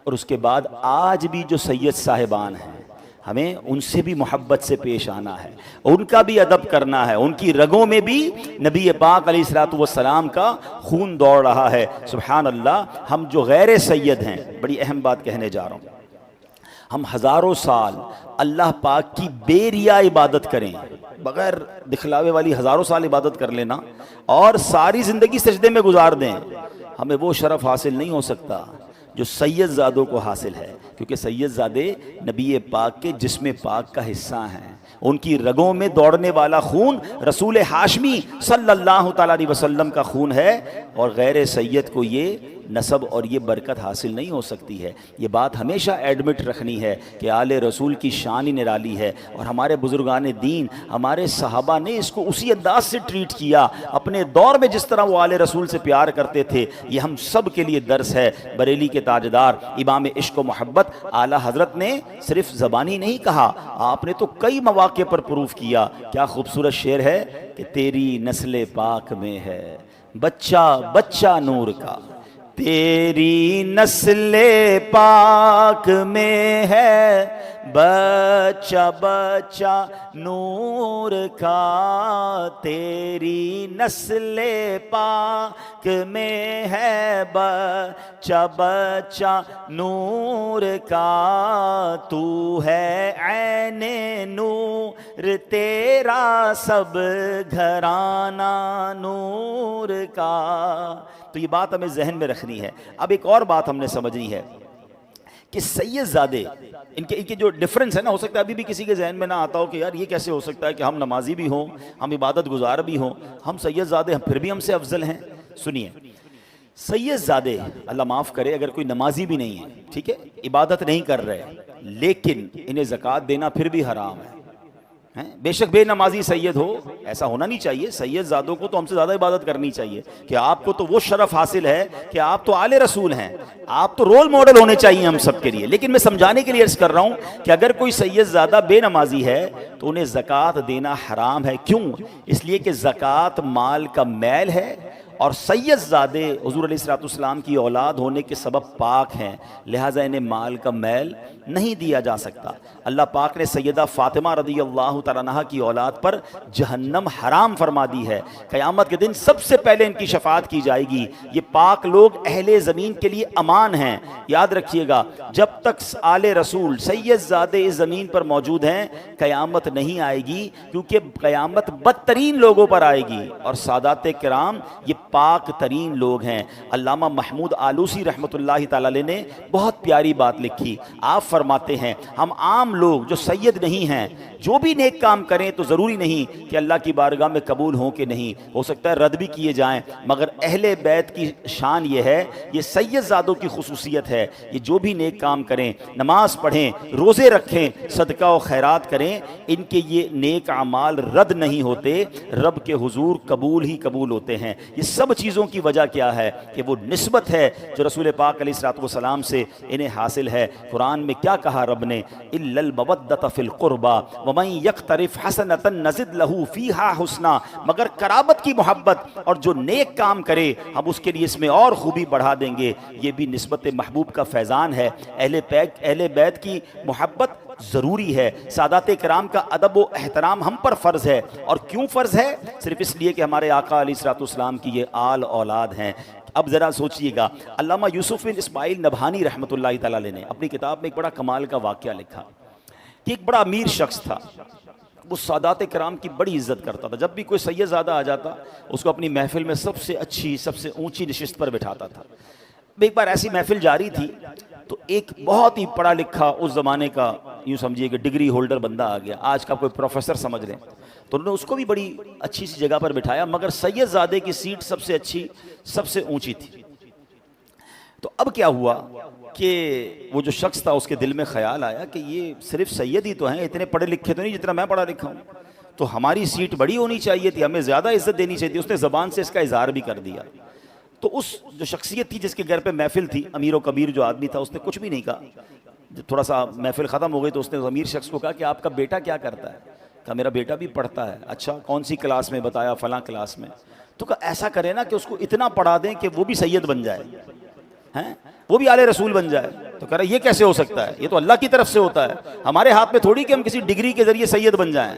اور اس کے بعد آج بھی جو سید صاحبان ہیں، ہمیں ان سے بھی محبت سے پیش آنا ہے، ان کا بھی ادب کرنا ہے، ان کی رگوں میں بھی نبی پاک علیہ الصلوۃ والسلام کا خون دوڑ رہا ہے۔ سبحان اللہ، ہم جو غیر سید ہیں، بڑی اہم بات کہنے جا رہا ہوں، ہم ہزاروں سال اللہ پاک کی بے ریا عبادت کریں، بغیر دکھلاوے والی ہزاروں سال عبادت کر لینا اور ساری زندگی سجدے میں گزار دیں، ہمیں وہ شرف حاصل نہیں ہو سکتا جو سید زادوں کو حاصل ہے، کیونکہ سید زادے نبی پاک کے جسم پاک کا حصہ ہیں، ان کی رگوں میں دوڑنے والا خون رسول ہاشمی صلی اللہ تعالیٰ علیہ وسلم کا خون ہے، اور غیر سید کو یہ نسب اور یہ برکت حاصل نہیں ہو سکتی ہے۔ یہ بات ہمیشہ ایڈمٹ رکھنی ہے کہ آل رسول کی شان ہی نرالی ہے، اور ہمارے بزرگان دین، ہمارے صحابہ نے اس کو اسی انداز سے ٹریٹ کیا، اپنے دور میں جس طرح وہ آل رسول سے پیار کرتے تھے، یہ ہم سب کے لیے درس ہے۔ بریلی کے تاجدار امام عشق و محبت اعلیٰ حضرت نے صرف زبانی نہیں کہا، آپ نے تو کئی مواقع پر پروف کیا۔ کیا خوبصورت شعر ہے کہ تیری نسل پاک میں ہے بچہ بچہ نور کا، تیری نسل پاک میں ہے بچہ بچہ نور کا، تیری نسل پاک میں ہے بچہ بچہ نور کا، تو ہے عین نور تیرا سب گھرانہ نور کا۔ تو یہ بات ہمیں ذہن میں رکھنی ہے۔ اب ایک اور بات ہم نے سمجھنی ہے کہ سید زادے، ان کے جو ڈفرنس ہے نا، ہو سکتا ہے ابھی بھی کسی کے ذہن میں نہ آتا ہو کہ یار یہ کیسے ہو سکتا ہے کہ ہم نمازی بھی ہوں، ہم عبادت گزار بھی ہوں، ہم سید زادے پھر بھی ہم سے افضل ہیں۔ سنیے، سید زادے، اللہ معاف کرے اگر کوئی نمازی بھی نہیں ہے، ٹھیک ہے، عبادت نہیں کر رہے، لیکن انہیں زکوٰۃ دینا پھر بھی حرام ہے۔ بے شک بے نمازی سید ہو، ایسا ہونا نہیں چاہیے، سید زادوں کو تو ہم سے زیادہ عبادت کرنی چاہیے کہ آپ کو تو وہ شرف حاصل ہے کہ آپ تو آل رسول ہیں، آپ تو رول ماڈل ہونے چاہیے ہم سب کے لیے۔ لیکن میں سمجھانے کے لیے عرض کر رہا ہوں کہ اگر کوئی سید زادہ بے نمازی ہے تو انہیں زکوٰۃ دینا حرام ہے۔ کیوں؟ اس لیے کہ زکوٰۃ مال کا میل ہے، اور سید زادے حضور علیہ الصلوۃ والسلام کی اولاد ہونے کے سبب پاک ہیں، لہٰذا انہیں مال کا میل نہیں دیا جا سکتا۔ اللہ پاک نے سیدہ فاطمہ رضی اللہ تعالیٰ عنہا کی اولاد پر جہنم حرام فرما دی ہے، قیامت کے دن سب سے پہلے ان کی شفاعت کی جائے گی۔ یہ پاک لوگ اہل زمین کے لیے امان ہیں۔ یاد رکھیے گا، جب تک آل رسول سید زادے اس زمین پر موجود ہیں قیامت نہیں آئے گی، کیونکہ قیامت بدترین لوگوں پر آئے گی، اور سادات کرام یہ پاک ترین لوگ ہیں۔ علامہ محمود آلوسی رحمۃ اللہ تعالی نے بہت پیاری بات لکھی، آپ فرماتے ہیں ہم عام لوگ جو سید نہیں ہیں، جو بھی نیک کام کریں تو ضروری نہیں کہ اللہ کی بارگاہ میں قبول ہوں کہ نہیں، ہو سکتا ہے رد بھی کیے جائیں، مگر اہل بیت کی شان یہ ہے، یہ سید زادوں کی خصوصیت ہے، یہ جو بھی نیک کام کریں، نماز پڑھیں، روزے رکھیں، صدقہ و خیرات کریں، ان کے یہ نیک اعمال رد نہیں ہوتے، رب کے حضور قبول ہی قبول ہوتے ہیں۔ یہ سب چیزوں کی وجہ کیا ہے کہ وہ نسبت ہے جو رسول پاک علیہ الصلوۃ والسلام سے انہیں حاصل ہے۔ قرآن میں کیا کہا رب نے؟ الا المودۃ فی القربى ومن یقترف حسنۃ نزد لہ فیہا حسنا، مگر قرابت کی محبت اور جو نیک کام کرے ہم اس کے لیے اس میں اور خوبی بڑھا دیں گے۔ یہ بھی نسبت محبوب کا فیضان ہے۔ اہل بیت کی محبت ضروری ہے. سادات کرام کا ادب و احترام ہم پر فرض ہے. اور کیوں فرض ہے؟ صرف اس لیے کہ ہمارے آقا علیہ الصلوۃ والسلام کی یہ آل اولاد ہیں. اب ذرا سوچئے گا، علامہ یوسف بن اسماعیل نبہانی رحمۃ اللہ تعالی علیہ نے اپنی کتاب میں ایک بڑا کمال کا واقعہ لکھا کہ ایک بڑا امیر شخص تھا، وہ سادات کرام کی بڑی عزت کرتا تھا. جب بھی کوئی سید زادہ آ جاتا اس کو اپنی محفل میں سب سے اچھی، سب سے اونچی نشست پر بٹھاتا تھا. ایک بار ایسی محفل جاری تھی تو ایک بہت ہی پڑھا لکھا اس زمانے کا، یوں سمجھیے کہ ڈگری ہولڈر بندہ آ گیا، آج کا کوئی پروفیسر سمجھ لیں. تو انہوں نے اس کو بھی بڑی اچھی سی جگہ پر بٹھایا، مگر سید زادے کی سیٹ سب سے اچھی، سب سے اونچی تھی. تو اب کیا ہوا کہ وہ جو شخص تھا اس کے دل میں خیال آیا کہ یہ صرف سید ہی تو ہیں، اتنے پڑھے لکھے تو نہیں جتنا میں پڑھا لکھا ہوں، تو ہماری سیٹ بڑی ہونی چاہیے تھی، ہمیں زیادہ عزت دینی چاہیے تھی. اس نے زبان سے اس کا اظہار بھی کر دیا. تو اس جو شخصیت تھی جس کے گھر پہ محفل تھی، امیر و کبیر جو آدمی تھا، اس نے کچھ بھی نہیں کہا. جب تھوڑا سا محفل ختم ہو گئی تو اس نے امیر شخص کو کہا کہ آپ کا بیٹا کیا کرتا ہے؟ کہا میرا بیٹا بھی پڑھتا ہے. اچھا کون سی کلاس میں؟ بتایا فلاں کلاس میں. تو کہا ایسا کرے نا کہ اس کو اتنا پڑھا دیں کہ وہ بھی سید بن جائے، ہیں وہ بھی آل رسول بن جائے. تو کہہ رہا یہ کیسے ہو سکتا ہے؟ یہ تو اللہ کی طرف سے ہوتا ہے، ہمارے ہاتھ میں تھوڑی کہ ہم کسی ڈگری کے ذریعے سید بن جائیں.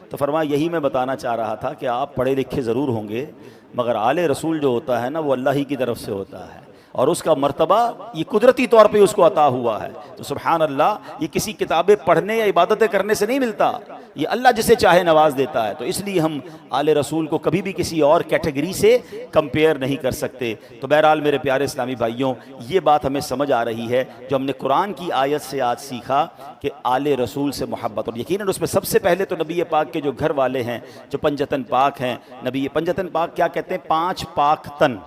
تو فرمایا یہی میں بتانا چاہ رہا تھا کہ آپ پڑھے لکھے ضرور ہوں گے، مگر آل رسول جو ہوتا ہے نا وہ اللہ ہی کی طرف سے ہوتا ہے، اور اس کا مرتبہ یہ قدرتی طور پہ اس کو عطا ہوا ہے. تو سبحان اللہ، یہ کسی کتابیں پڑھنے یا عبادتیں کرنے سے نہیں ملتا، یہ اللہ جسے چاہے نواز دیتا ہے. تو اس لیے ہم آل رسول کو کبھی بھی کسی اور کیٹیگری سے کمپیئر نہیں کر سکتے. تو بہرحال میرے پیارے اسلامی بھائیوں، یہ بات ہمیں سمجھ آ رہی ہے جو ہم نے قرآن کی آیت سے آج سیکھا کہ آل رسول سے محبت. اور یقیناً اس میں سب سے پہلے تو نبی پاک کے جو گھر والے ہیں، جو پنجتن پاک ہیں. نبی پنجتن پاک کیا کہتے ہیں؟ 5 پاک تن.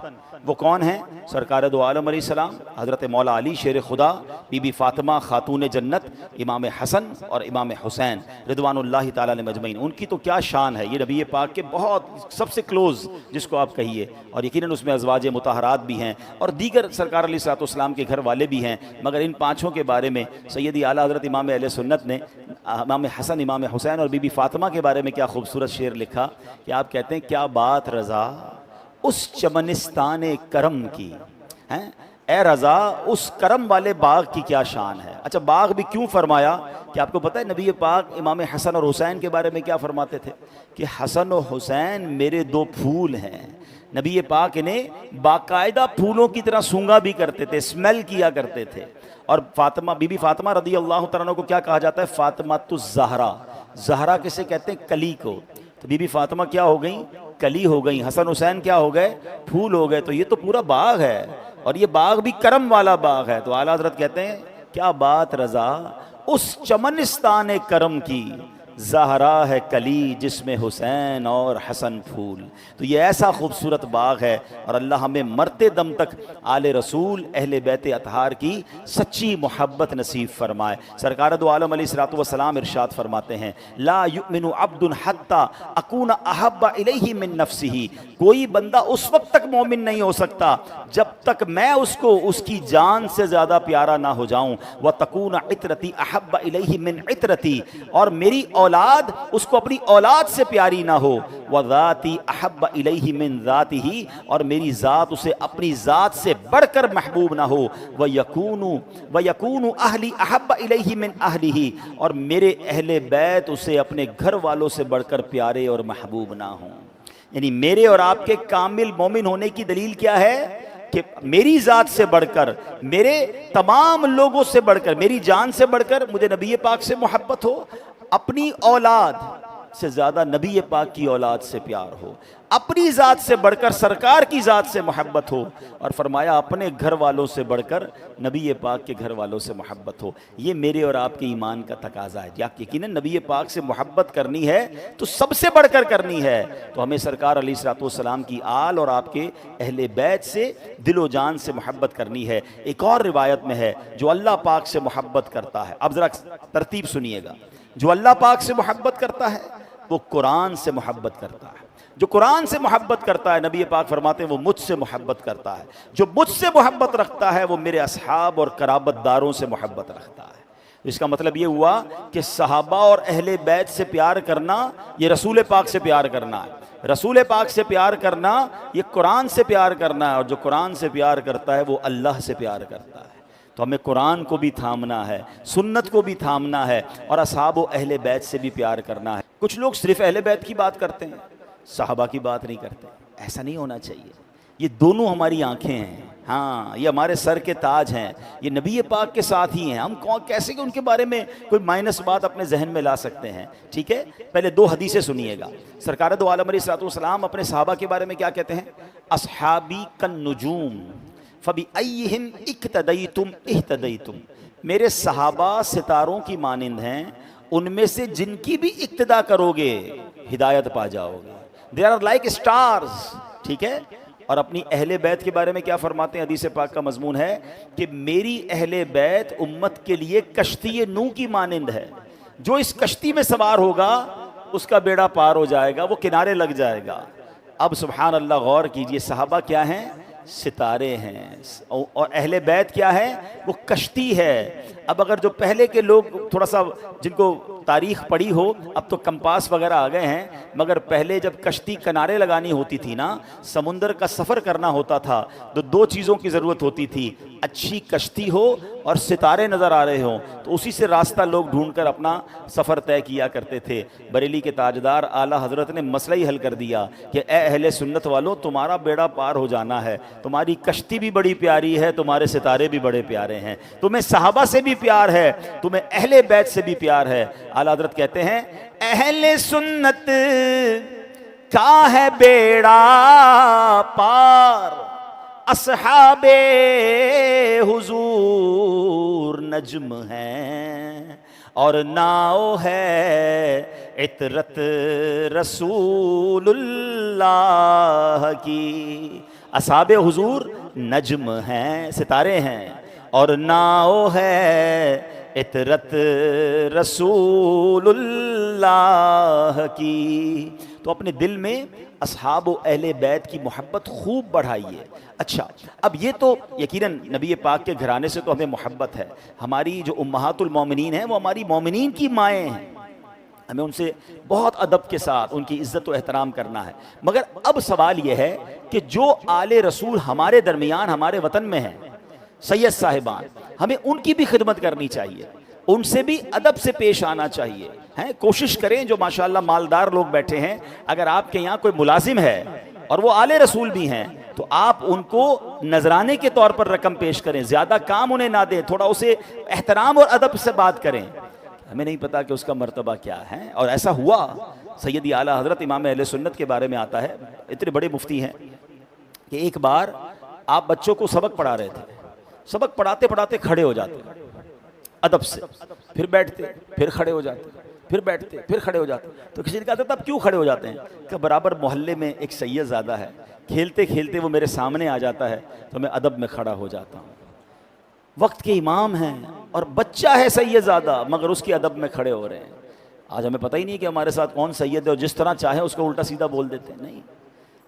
وہ کون ہیں؟ سرکار دو عالم علیہ السلام، حضرت مولا علی شیر خدا، بی بی فاطمہ خاتون جنت، امام حسن اور امام حسین رضوان اللہ تعالیٰ علیہ مجمعین. ان کی تو کیا شان ہے، یہ نبی پاک کے بہت سب سے کلوز جس کو آپ کہیے. اور یقیناً اس میں ازواج مطہرات بھی ہیں اور دیگر سرکار علیہ الصلوۃ والسلام کے گھر والے بھی ہیں. مگر ان 5 کے بارے میں سیدی اعلیٰ حضرت امام اہل سنت نے امام حسن، امام حسین اور بی بی فاطمہ کے بارے میں کیا خوبصورت شعر لکھا کہ آپ کہتے ہیں کیا بات رضا اس چمنستان کرم کی، ہیں اے رضا اس کرم والے باغ کی کیا شان ہے. اچھا باغ بھی کیوں فرمایا کہ آپ کو پتہ ہے نبی پاک امام حسن اور حسین کے بارے میں کیا فرماتے تھے کہ حسن و حسین میرے 2 پھول ہیں. نبی پاک انہیں باقاعدہ پھولوں کی طرح سونگا بھی کرتے تھے، اسمیل کیا کرتے تھے. اور فاطمہ، بی بی فاطمہ رضی اللہ تعالیٰ عنہ کو کیا کہا جاتا ہے؟ فاطمۃ الزہرا. زہرا کسے کہتے ہیں؟ کلی کو. تو بی بی فاطمہ کیا ہو گئیں؟ کلی ہو گئیں. حسن حسین کیا ہو گئے؟ پھول ہو گئے. تو یہ تو پورا باغ ہے، اور یہ باغ بھی کرم والا باغ ہے. تو اعلیٰ حضرت کہتے ہیں کیا بات رضا اس چمنستان کرم کی، زہرا ہے کلی جس میں حسین اور حسن پھول. تو یہ ایسا خوبصورت باغ ہے، اور اللہ ہمیں مرتے دم تک آل رسول اہل بیت اطہار کی سچی محبت نصیب فرمائے. سرکار دو عالم علیہ الصلوۃ والسلام ارشاد فرماتے ہیں لا یؤمن عبد حتی اکون احب الیہ من نفسہ. کوئی بندہ اس وقت تک مومن نہیں ہو سکتا جب تک میں اس کو اس کی جان سے زیادہ پیارا نہ ہو جاؤں. وتکون عطرتی احب الیہ من عطرتی، اور میری اولاد اس کو اپنی اولاد سے پیاری نہ ہو. وذاتی احب الیہ من ذاتہ، اور میری ذات اسے اپنی ذات سے بڑھ کر محبوب نہ ہو. ویکون اہلی احب الیہ من اہلہ، اور میرے اہل بیت اسے اپنے گھر والوں سے بڑھ کر پیارے اور محبوب نہ ہوں. یعنی میرے اور آپ کے کامل مومن ہونے کی دلیل کیا ہے کہ میری ذات سے بڑھ کر، میرے تمام لوگوں سے بڑھ کر، میری جان سے بڑھ کر مجھے نبی پاک سے محبت ہو، اپنی اولاد سے زیادہ نبی پاک کی اولاد سے پیار ہو، اپنی ذات سے بڑھ کر سرکار کی ذات سے محبت ہو، اور فرمایا اپنے گھر والوں سے بڑھ کر نبی پاک کے گھر والوں سے محبت ہو. یہ میرے اور آپ کے ایمان کا تقاضا ہے. یقیناً نبی پاک سے محبت کرنی ہے تو سب سے بڑھ کر کرنی ہے. تو ہمیں سرکار علیہ الصلوۃ والسلام کی آل اور آپ کے اہل بیت سے دل و جان سے محبت کرنی ہے. ایک اور روایت میں ہے جو اللہ پاک سے محبت کرتا ہے، اب ذرا ترتیب سنیے گا، جو اللہ پاک سے محبت کرتا ہے وہ قرآن سے محبت کرتا ہے. جو قرآن سے محبت کرتا ہے نبی پاک فرماتے ہیں وہ مجھ سے محبت کرتا ہے. جو مجھ سے محبت رکھتا ہے وہ میرے اصحاب اور قرابت داروں سے محبت رکھتا ہے. اس کا مطلب یہ ہوا کہ صحابہ اور اہل بیت سے پیار کرنا یہ رسول پاک سے پیار کرنا ہے. رسول پاک سے پیار کرنا یہ قرآن سے پیار کرنا ہے، اور جو قرآن سے پیار کرتا ہے وہ اللہ سے پیار کرتا ہے. تو ہمیں قرآن کو بھی تھامنا ہے، سنت کو بھی تھامنا ہے، اور اصحاب و اہل بیت سے بھی پیار کرنا ہے۔ کچھ لوگ صرف اہل بیت کی بات کرتے ہیں، صحابہ کی بات نہیں کرتے، ایسا نہیں ہونا چاہیے۔ یہ دونوں ہماری آنکھیں ہیں، ہاں یہ ہمارے سر کے تاج ہیں، یہ نبی پاک کے ساتھ ہی ہیں، ہم کیسے کہ ان کے بارے میں کوئی مائنس بات اپنے ذہن میں لا سکتے ہیں؟ ٹھیک ہے، پہلے دو حدیثیں سنیے گا۔ سرکار دو عالم علیہ الصلوۃ والسلام اپنے صحابہ کے بارے میں کیا کہتے ہیں؟ اصحابی کالنجوم فبأیہم اقتدیتم اہتدیتم، میرے صحابہ ستاروں کی مانند ہیں، ان میں سے جن کی بھی اقتدا کرو گے ہدایت پا جاؤ گے۔ دے آر لائک اسٹارز، ٹھیک ہے۔ اور اپنی اہل بیت کے بارے میں کیا فرماتے ہیں؟ حدیث پاک کا مضمون ہے کہ میری اہل بیت امت کے لیے کشتی نوح کی مانند ہے، جو اس کشتی میں سوار ہوگا اس کا بیڑا پار ہو جائے گا، وہ کنارے لگ جائے گا۔ اب سبحان اللہ غور کیجئے، صحابہ کیا ہیں؟ ستارے ہیں، اور اہل بیت کیا ہے؟ وہ کشتی ہے۔ اب اگر جو پہلے کے لوگ تھوڑا سا جن کو تاریخ پڑھی ہو، اب تو کمپاس وغیرہ آ گئے ہیں، مگر پہلے جب کشتی کنارے لگانی ہوتی تھی نا، سمندر کا سفر کرنا ہوتا تھا، تو دو چیزوں کی ضرورت ہوتی تھی، اچھی کشتی ہو اور ستارے نظر آ رہے ہوں، تو اسی سے راستہ لوگ ڈھونڈ کر اپنا سفر طے کیا کرتے تھے۔ بریلی کے تاجدار اعلیٰ حضرت نے مسئلہ ہی حل کر دیا کہ اے اہل سنت والوں، تمہارا بیڑا پار ہو جانا ہے، تمہاری کشتی بھی بڑی پیاری ہے، تمہارے ستارے بھی بڑے پیارے ہیں، تمہیں صحابہ سے بھی پیار ہے، تمہیں اہل بیت سے بھی پیار ہے۔ اعلیٰ حضرت کہتے ہیں اہل سنت کا ہے بیڑا پار، اصحاب حضور نجم ہیں، اور ناؤ ہے عطرت رسول اللہ کی۔ اصحاب حضور نجم ہیں، ستارے ہیں، اور ناؤ ہے عطرت رسول اللہ کی۔ تو اپنے دل میں اصحاب و اہل بیت کی محبت خوب بڑھائیے۔ اچھا، اب یہ تو یقیناً نبی پاک کے گھرانے سے تو ہمیں محبت ہے، ہماری جو امہات المومنین ہیں وہ ہماری مومنین کی مائیں ہیں، ہمیں ان سے بہت ادب کے ساتھ ان کی عزت و احترام کرنا ہے۔ مگر اب سوال یہ ہے کہ جو آل رسول ہمارے درمیان ہمارے وطن میں ہیں، سید صاحبان، ہمیں ان کی بھی خدمت کرنی چاہیے، ان سے بھی ادب سے پیش آنا چاہیے۔ کوشش کریں، جو ماشاءاللہ مالدار لوگ بیٹھے ہیں، اگر آپ کے یہاں کوئی ملازم ہے اور وہ آل رسول بھی ہیں تو آپ ان کو نذرانے کے طور پر رقم پیش کریں، زیادہ کام انہیں نہ دیں، تھوڑا اسے احترام اور ادب سے بات کریں۔ ہمیں نہیں پتا کہ اس کا مرتبہ کیا ہے، اور ایسا ہوا سیدی اعلیٰ حضرت امام اہل سنت کے بارے میں آتا ہے، اتنے بڑے مفتی ہیں کہ ایک بار آپ بچوں کو سبق پڑھا رہے تھے، سبق پڑھاتے پڑھاتے کھڑے ہو جاتے ادب سے، پھر بیٹھتے، پھر کھڑے ہو جاتے، پھر بیٹھتے، پھر کھڑے ہو جاتے۔ تو کسی نے کہا تھا اب کیوں کھڑے ہو جاتے ہیں؟ کہ برابر محلے میں ایک سید زادہ ہے، کھیلتے کھیلتے وہ میرے سامنے آ جاتا ہے تو میں ادب میں کھڑا ہو جاتا ہوں۔ وقت کے امام ہیں اور بچہ ہے سید زادہ، مگر اس کے ادب میں کھڑے ہو رہے ہیں۔ آج ہمیں پتہ ہی نہیں کہ ہمارے ساتھ کون سید ہے، اور جس طرح چاہے اس کو الٹا سیدھا بول دیتے ہیں۔ نہیں،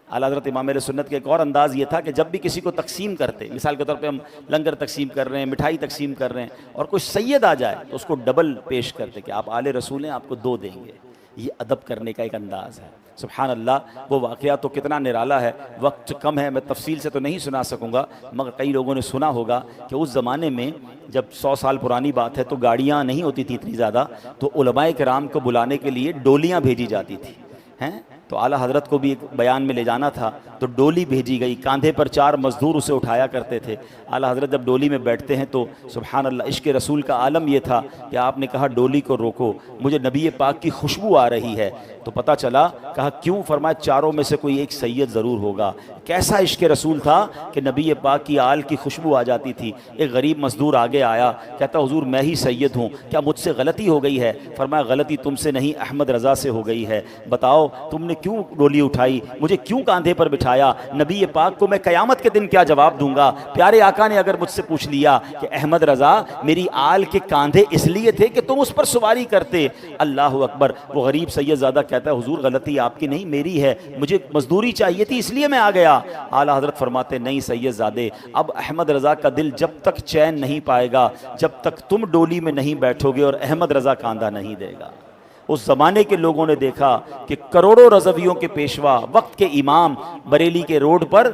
اعلیٰ حضرت امام اہل سنت کے ایک اور انداز یہ تھا کہ جب بھی کسی کو تقسیم کرتے، مثال کے طور پہ ہم لنگر تقسیم کر رہے ہیں، مٹھائی تقسیم کر رہے ہیں، اور کوئی سید آ جائے تو اس کو ڈبل پیش کرتے کہ آپ آل رسول ہیں، آپ کو 2 دیں گے۔ یہ ادب کرنے کا ایک انداز ہے۔ سبحان اللہ، وہ واقعہ تو کتنا نرالا ہے، وقت کم ہے، میں تفصیل سے تو نہیں سنا سکوں گا، مگر کئی لوگوں نے سنا ہوگا کہ اس زمانے میں جب 100 سال پرانی بات ہے تو گاڑیاں نہیں ہوتی تھی اتنی زیادہ، تو علماء کرام کو بلانے کے لیے ڈولیاں بھیجی جاتی تھی ہیں۔ تو اعلیٰ حضرت کو بھی ایک بیان میں لے جانا تھا تو ڈولی بھیجی گئی، کاندھے پر 4 مزدور اسے اٹھایا کرتے تھے۔ اعلیٰ حضرت جب ڈولی میں بیٹھتے ہیں تو سبحان اللہ، عشق رسول کا عالم یہ تھا کہ آپ نے کہا ڈولی کو روکو، مجھے نبی پاک کی خوشبو آ رہی ہے۔ تو پتہ چلا، کہا کیوں؟ فرمایا 4 میں سے کوئی ایک سید ضرور ہوگا۔ کیسا عشق رسول تھا کہ نبی پاک کی آل کی خوشبو آ جاتی تھی۔ ایک غریب مزدور آگے آیا، کہتا حضور میں ہی سید ہوں، کیا مجھ سے غلطی ہو گئی ہے؟ فرمایا غلطی تم سے نہیں، احمد رضا سے ہو گئی ہے۔ بتاؤ تم نے کیوں ڈولی اٹھائی، مجھے کیوں کاندھے پر بٹھایا؟ نبی پاک کو میں قیامت کے دن کیا جواب دوں گا؟ پیارے آقا نے اگر مجھ سے پوچھ لیا کہ احمد رضا میری آل کے کاندھے اس لیے تھے کہ تم اس پر سواری کرتے، اللہ اکبر۔ وہ غریب سید زادہ کہتا ہے حضور غلطی آپ کی نہیں میری ہے، مجھے مزدوری چاہیے تھی اس لیے میں آ گیا۔ اعلیٰ حضرت فرماتے نہیں سید زادے، اب احمد رضا کا دل جب تک چین نہیں پائے گا جب تک تم ڈولی میں نہیں بیٹھو گے اور احمد رضا کاندھا نہیں دے گا۔ اس زمانے کے لوگوں نے دیکھا کہ کروڑوں رضویوں کے پیشوا، وقت کے امام بریلی کے روڈ پر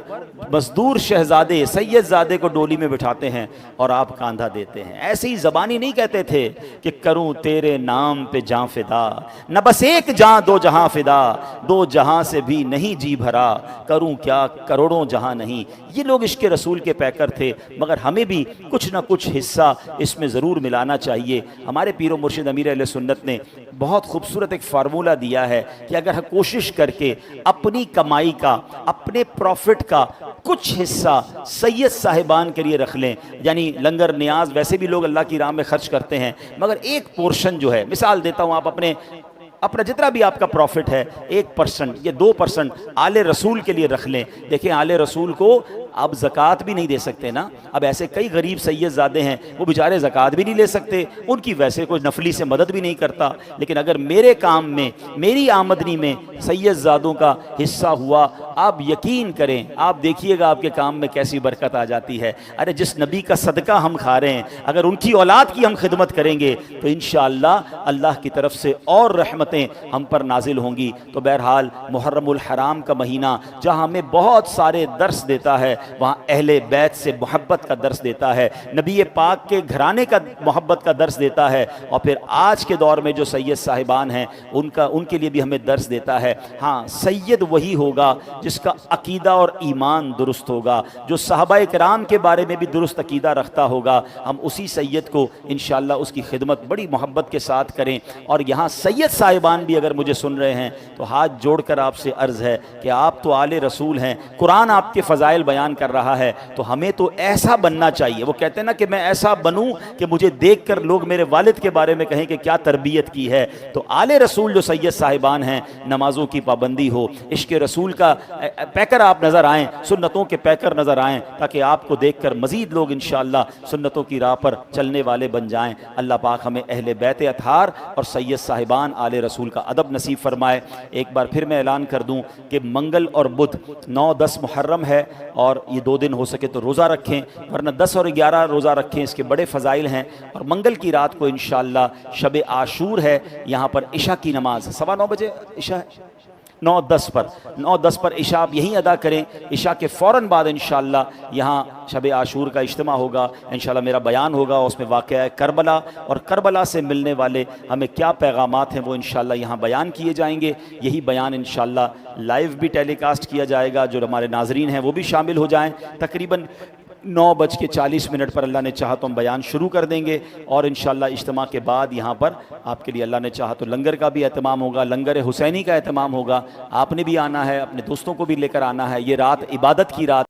مزدور شہزادے سید زادے کو ڈولی میں بٹھاتے ہیں اور آپ کاندھا دیتے ہیں۔ ایسے ہی زبانی نہیں کہتے تھے کہ کروں تیرے نام پہ جاں فدا، نہ بس ایک جاں دو جہاں فدا، دو جہاں سے بھی نہیں جی بھرا، کروں کیا کروڑوں جہاں نہیں۔ یہ لوگ عشق رسول کے پیکر تھے، مگر ہمیں بھی کچھ نہ کچھ حصہ اس میں ضرور ملانا چاہیے۔ ہمارے پیر و مرشد امیر اہل سنت نے بہت خوبصورت ایک فارمولہ دیا ہے کہ اگر ہم کوشش کر کے اپنی کمائی کا، اپنے پروفٹ کا کچھ حصہ سید صاحبان کے لیے رکھ لیں، یعنی لنگر نیاز ویسے بھی لوگ اللہ کی راہ میں خرچ کرتے ہیں، مگر ایک پورشن جو ہے، مثال دیتا ہوں، آپ اپنا جتنا بھی آپ کا پروفٹ ہے 1% یا 2% آل رسول کے لیے رکھ لیں۔ دیکھیں آل رسول کو اب زکوٰۃ بھی نہیں دے سکتے نا، اب ایسے کئی غریب سید زادے ہیں وہ بیچارے زکوٰۃ بھی نہیں لے سکتے، ان کی ویسے کوئی نفلی سے مدد بھی نہیں کرتا، لیکن اگر میرے کام میں، میری آمدنی میں سید زادوں کا حصہ ہوا، آپ یقین کریں، آپ دیکھیے گا آپ کے کام میں کیسی برکت آ جاتی ہے۔ ارے جس نبی کا صدقہ ہم کھا رہے ہیں، اگر ان کی اولاد کی ہم خدمت کریں گے تو انشاءاللہ اللہ کی طرف سے اور رحمتیں ہم پر نازل ہوں گی۔ تو بہرحال محرم الحرام کا مہینہ جہاں ہمیں بہت سارے درس دیتا ہے، وہاں اہل بیت سے محبت کا درس دیتا ہے، نبی پاک کے گھرانے کا محبت کا درس دیتا ہے، اور پھر آج کے دور میں جو سید صاحبان ہیں ان کے لیے بھی ہمیں درس دیتا ہے۔ ہاں، سید وہی ہوگا جس کا عقیدہ اور ایمان درست ہوگا، جو صحابہ کرام کے بارے میں بھی درست عقیدہ رکھتا ہوگا۔ ہم اسی سید کو انشاءاللہ اس کی خدمت بڑی محبت کے ساتھ کریں۔ اور یہاں سید صاحبان بھی اگر مجھے سن رہے ہیں تو ہاتھ جوڑ کر آپ سے عرض ہے کہ آپ تو آل رسول ہیں، قرآن آپ کے فضائل بیان کر رہا ہے، تو ہمیں تو ایسا بننا چاہیے۔ وہ کہتے ہیں نا کہ میں ایسا بنوں کہ مجھے دیکھ کر لوگ میرے والد کے بارے میں کہیں کہ کیا تربیت کی ہے۔ تو آل رسول جو سید صاحبان ہیں، نمازوں کی پابندی ہو، عشق رسول کا پیکر آپ نظر آئیں، سنتوں کے پیکر نظر آئیں، تاکہ آپ کو دیکھ کر مزید لوگ انشاءاللہ سنتوں کی راہ پر چلنے والے بن جائیں۔ اللہ پاک ہمیں اہل بیت اطہار اور سید صاحبان آل رسول کا ادب نصیب فرمائے۔ ایک بار پھر میں اعلان کر دوں کہ منگل اور بدھ 9-10 محرم ہے، اور یہ 2 دن ہو سکے تو روزہ رکھیں، ورنہ 10 اور 11 روزہ رکھیں، اس کے بڑے فضائل ہیں۔ اور منگل کی رات کو انشاءاللہ شب عاشور ہے، یہاں پر عشاء کی نماز 9:15 بجے عشاء ہے، 9:10 پر عشاء آپ یہیں ادا کریں۔ عشاء کے فوراً بعد انشاءاللہ یہاں شب عاشور کا اجتماع ہوگا، انشاءاللہ میرا بیان ہوگا، اس میں واقعہ کربلا اور کربلا سے ملنے والے ہمیں کیا پیغامات ہیں وہ انشاءاللہ یہاں بیان کیے جائیں گے۔ یہی بیان انشاءاللہ لائیو بھی ٹیلی کاسٹ کیا جائے گا، جو ہمارے ناظرین ہیں وہ بھی شامل ہو جائیں۔ تقریباً 9:40 پر اللہ نے چاہا تو ہم بیان شروع کر دیں گے، اور انشاءاللہ اجتماع کے بعد یہاں پر آپ کے لیے اللہ نے چاہا تو لنگر کا بھی اہتمام ہوگا، لنگر حسینی کا اہتمام ہوگا۔ آپ نے بھی آنا ہے، اپنے دوستوں کو بھی لے کر آنا ہے۔ یہ رات عبادت کی رات